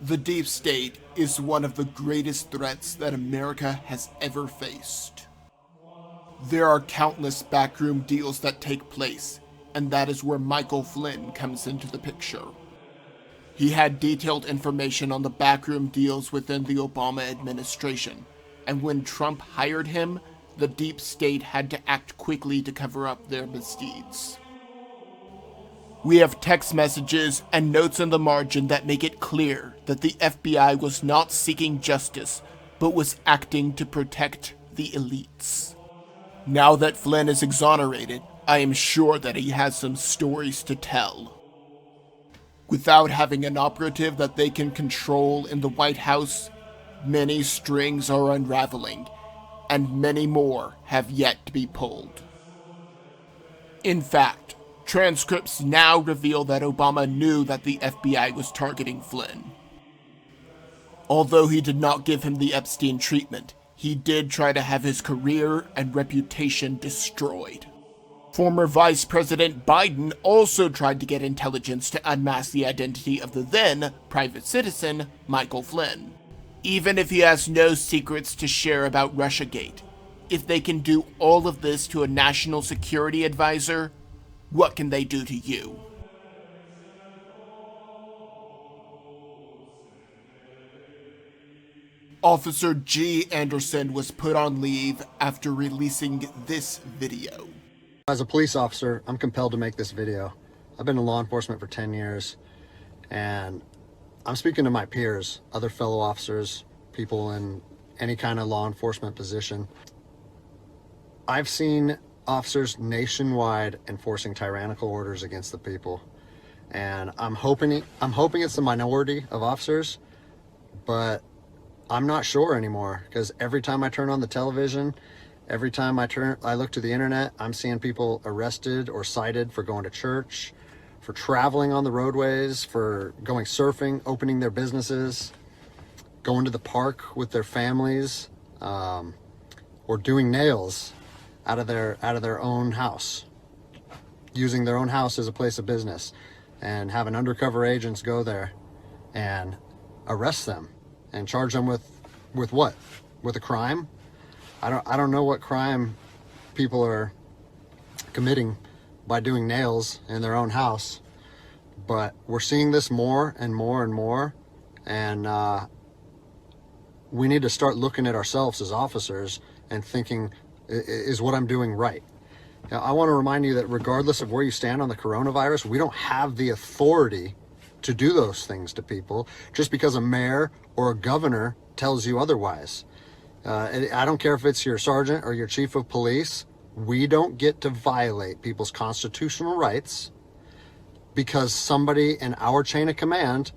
The deep state is one of the greatest threats that America has ever faced. There are countless backroom deals that take place, and that is where Michael Flynn comes into the picture. He had detailed information on the backroom deals within the Obama administration, and when Trump hired him, the deep state had to act quickly to cover up their misdeeds. We have text messages and notes in the margin that make it clear that the FBI was not seeking justice, but was acting to protect the elites. Now that Flynn is exonerated, I am sure that he has some stories to tell. Without having an operative that they can control in the White House, many strings are unraveling, and many more have yet to be pulled. In fact, transcripts now reveal that Obama knew that the FBI was targeting Flynn. Although he did not give him the Epstein treatment, he did try to have his career and reputation destroyed. Former Vice President Biden also tried to get intelligence to unmask the identity of the then private citizen, Michael Flynn. Even if he has no secrets to share about Russiagate, if they can do all of this to a national security advisor, what can they do to you? Officer G. Anderson was put on leave after releasing this video. As a police officer, I'm compelled to make this video. I've been in law enforcement for 10 years, and I'm speaking to my peers, other fellow officers, people in any kind of law enforcement position. I've seen officers nationwide enforcing tyrannical orders against the people, and I'm hoping it's the minority of officers, but I'm not sure anymore, because every time I turn on the television, every time I look to the internet, I'm seeing people arrested or cited for going to church, for traveling on the roadways, for going surfing, opening their businesses, going to the park with their families, or doing nails out of their own house, using their own house as a place of business, and having undercover agents go there and arrest them and charge them with what? With a crime? I don't know what crime people are committing by doing nails in their own house, but we're seeing this more and more and more, and we need to start looking at ourselves as officers and thinking, is what I'm doing right? Now, I want to remind you that regardless of where you stand on the coronavirus, we don't have the authority to do those things to people just because a mayor or a governor tells you otherwise. I don't care if it's your sergeant or your chief of police. We don't get to violate people's constitutional rights because somebody in our chain of command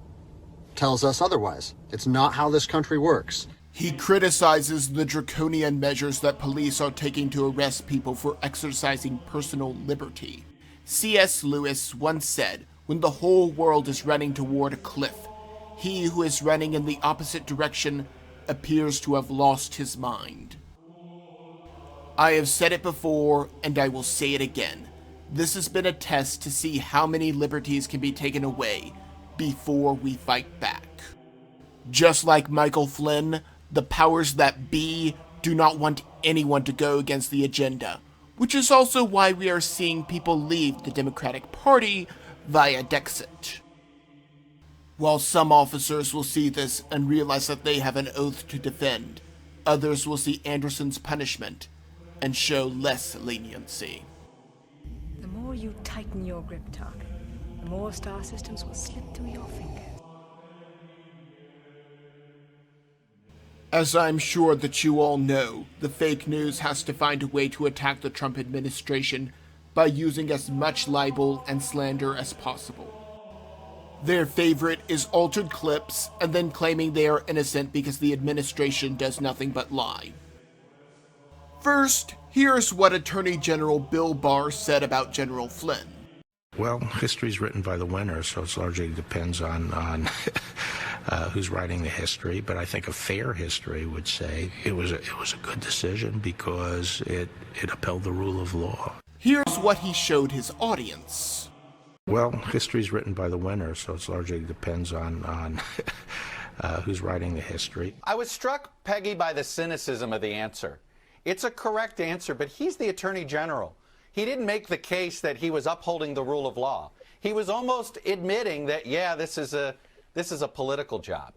tells us otherwise. It's not how this country works. He criticizes the draconian measures that police are taking to arrest people for exercising personal liberty. C.S. Lewis once said, "When the whole world is running toward a cliff, he who is running in the opposite direction appears to have lost his mind." I have said it before, and I will say it again. This has been a test to see how many liberties can be taken away before we fight back. Just like Michael Flynn, the powers that be do not want anyone to go against the agenda, which is also why we are seeing people leave the Democratic Party via Dexit. While some officers will see this and realize that they have an oath to defend, others will see Anderson's punishment and show less leniency. The more you tighten your grip, target, the more star systems will slip through your fingers. As I'm sure that you all know, the fake news has to find a way to attack the Trump administration by using as much libel and slander as possible. Their favorite is altered clips and then claiming they are innocent because the administration does nothing but lie. First, here's what Attorney General Bill Barr said about General Flynn. Well, history's written by the winners, so it largely depends on who's writing the history. But I think a fair history would say it was a good decision because it upheld the rule of law. Here's what he showed his audience. Well, history's written by the winner, so it largely depends on who's writing the history. I was struck, Peggy, by the cynicism of the answer. It's a correct answer, but he's the Attorney General. He didn't make the case that he was upholding the rule of law. He was almost admitting that, yeah, this is a political job.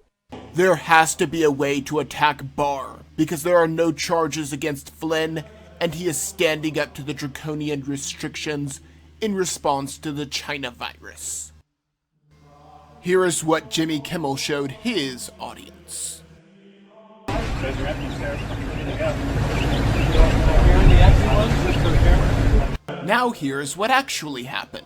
There has to be a way to attack Barr, because there are no charges against Flynn, and he is standing up to the draconian restrictions in response to the China virus. Here is what Jimmy Kimmel showed his audience. Now here's what actually happened.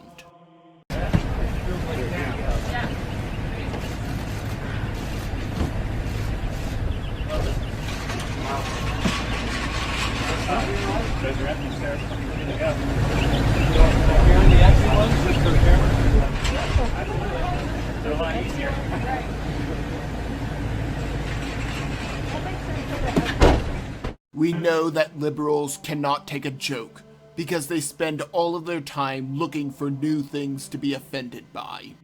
We know that liberals cannot take a joke because they spend all of their time looking for new things to be offended by.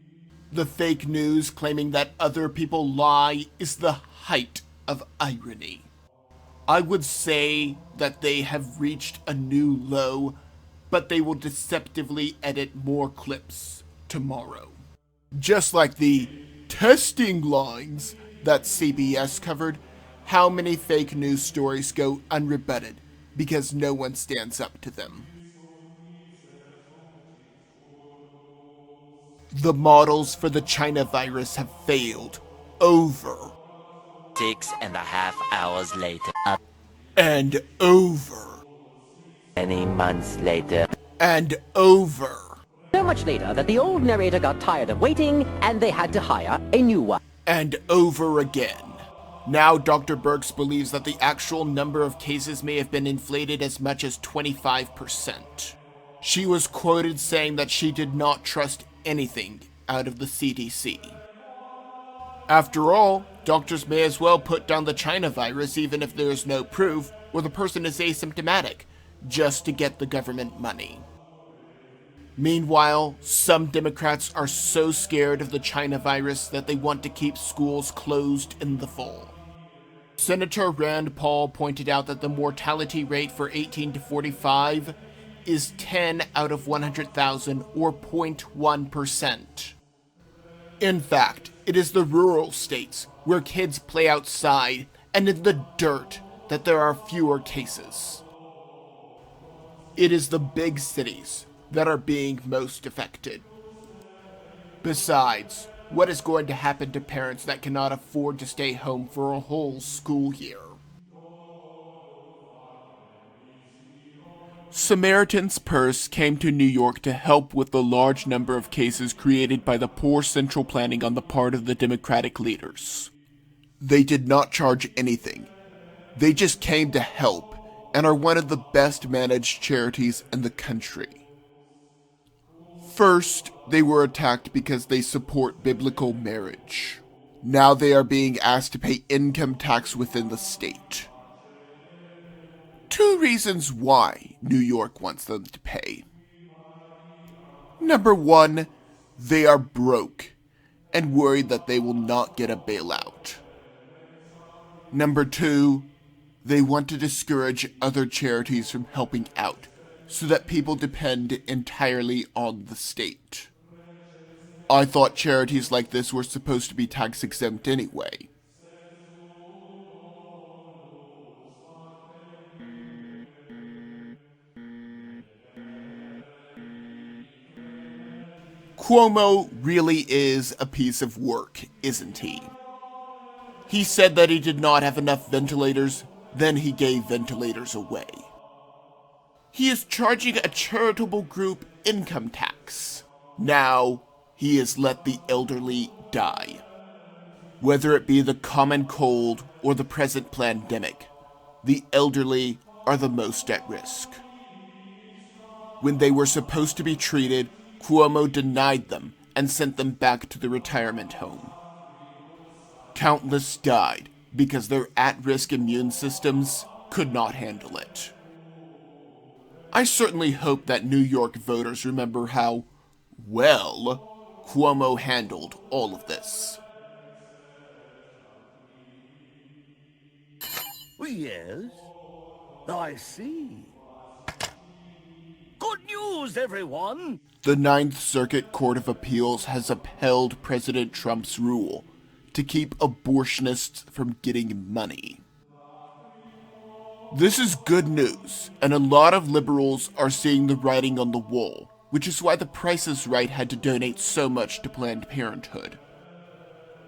The fake news claiming that other people lie is the height of irony. I would say that they have reached a new low, but they will deceptively edit more clips tomorrow. Just like the testing lines that CBS covered, how many fake news stories go unrebutted because no one stands up to them? The models for the China virus have failed over 6.5 hours later. and over Many months later. and over So much later that the old narrator got tired of waiting and they had to hire a new one. and over again. Now Dr. Birx believes that the actual number of cases may have been inflated as much as 25%. She was quoted saying that she did not trust anything out of the CDC. After all, doctors may as well put down the China virus even if there is no proof or the person is asymptomatic, just to get the government money. Meanwhile, some Democrats are so scared of the China virus that they want to keep schools closed in the fall. Senator Rand Paul pointed out that the mortality rate for 18 to 45 is 10 out of 100,000 or 0.1%. In fact, it is the rural states where kids play outside and in the dirt that there are fewer cases. It is the big cities that are being most affected. Besides, what is going to happen to parents that cannot afford to stay home for a whole school year? Samaritan's Purse came to New York to help with the large number of cases created by the poor central planning on the part of the Democratic leaders. They did not charge anything. They just came to help and are one of the best managed charities in the country. First, they were attacked because they support biblical marriage. Now they are being asked to pay income tax within the state. 2 reasons why New York wants them to pay. Number 1, they are broke and worried that they will not get a bailout. Number 2, they want to discourage other charities from helping out, so that people depend entirely on the state. I thought charities like this were supposed to be tax exempt anyway. Cuomo really is a piece of work, isn't he? He said that he did not have enough ventilators, then he gave ventilators away. He is charging a charitable group income tax. Now, he has let the elderly die. Whether it be the common cold or the present pandemic, the elderly are the most at risk. When they were supposed to be treated, Cuomo denied them and sent them back to the retirement home. Countless died because their at-risk immune systems could not handle it. I certainly hope that New York voters remember how Well, Cuomo handled all of this. Yes, I see. Good news, everyone! The Ninth Circuit Court of Appeals has upheld President Trump's rule to keep abortionists from getting money. This is good news, and a lot of liberals are seeing the writing on the wall, which is why the Price is Right had to donate so much to Planned Parenthood.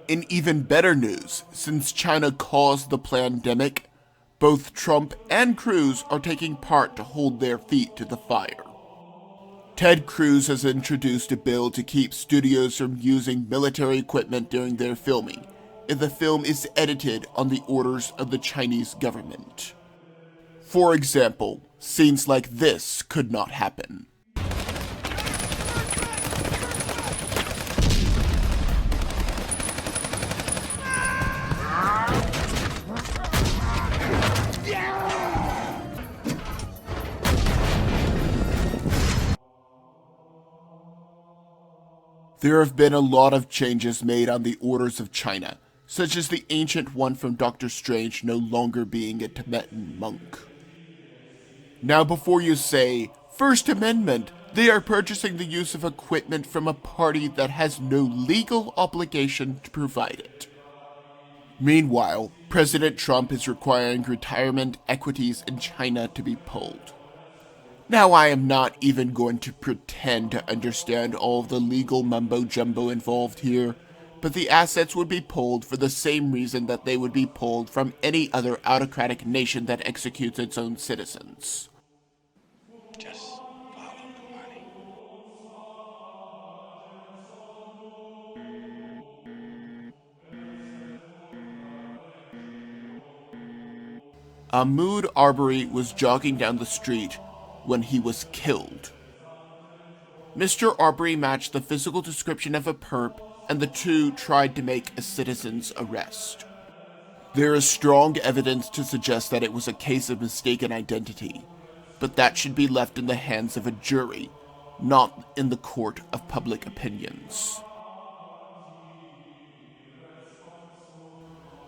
In even better news, since China caused the plandemic, both Trump and Cruz are taking part to hold their feet to the fire. Ted Cruz has introduced a bill to keep studios from using military equipment during their filming if the film is edited on the orders of the Chinese government. For example, scenes like this could not happen. There have been a lot of changes made on the orders of China, such as the ancient one from Doctor Strange no longer being a Tibetan monk. Now before you say, First Amendment, they are purchasing the use of equipment from a party that has no legal obligation to provide it. Meanwhile, President Trump is requiring retirement equities in China to be pulled. Now I am not even going to pretend to understand all of the legal mumbo-jumbo involved here, but the assets would be pulled for the same reason that they would be pulled from any other autocratic nation that executes its own citizens. Just follow the money. Aubrey was jogging down the street when he was killed. Mr. Aubrey matched the physical description of a perp, and the two tried to make a citizen's arrest. There is strong evidence to suggest that it was a case of mistaken identity, but that should be left in the hands of a jury, not in the court of public opinions.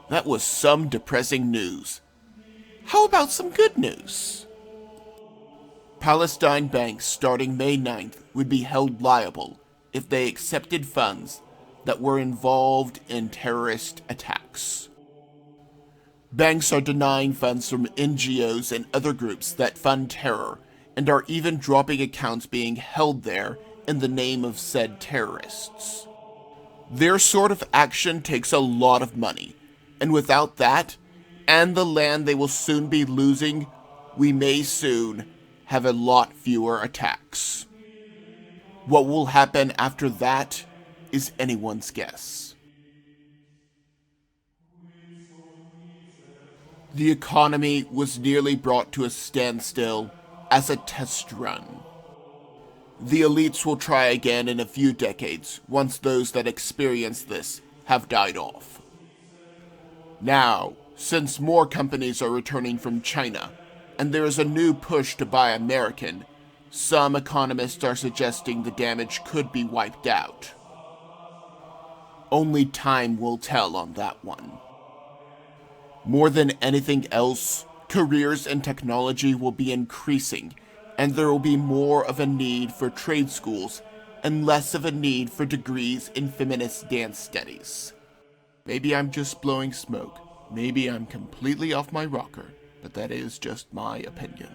That was some depressing news. How about some good news? Palestine banks starting May 9th would be held liable if they accepted funds that were involved in terrorist attacks. Banks are denying funds from NGOs and other groups that fund terror and are even dropping accounts being held there in the name of said terrorists. Their sort of action takes a lot of money, and without that, and the land they will soon be losing, we may soon have a lot fewer attacks. What will happen after that is anyone's guess. The economy was nearly brought to a standstill as a test run. The elites will try again in a few decades once those that experience this have died off. Now, since more companies are returning from China, and there is a new push to buy American, some economists are suggesting the damage could be wiped out. Only time will tell on that one. More than anything else, careers in technology will be increasing, and there will be more of a need for trade schools and less of a need for degrees in feminist dance studies. Maybe I'm just blowing smoke. Maybe I'm completely off my rocker, but that is just my opinion.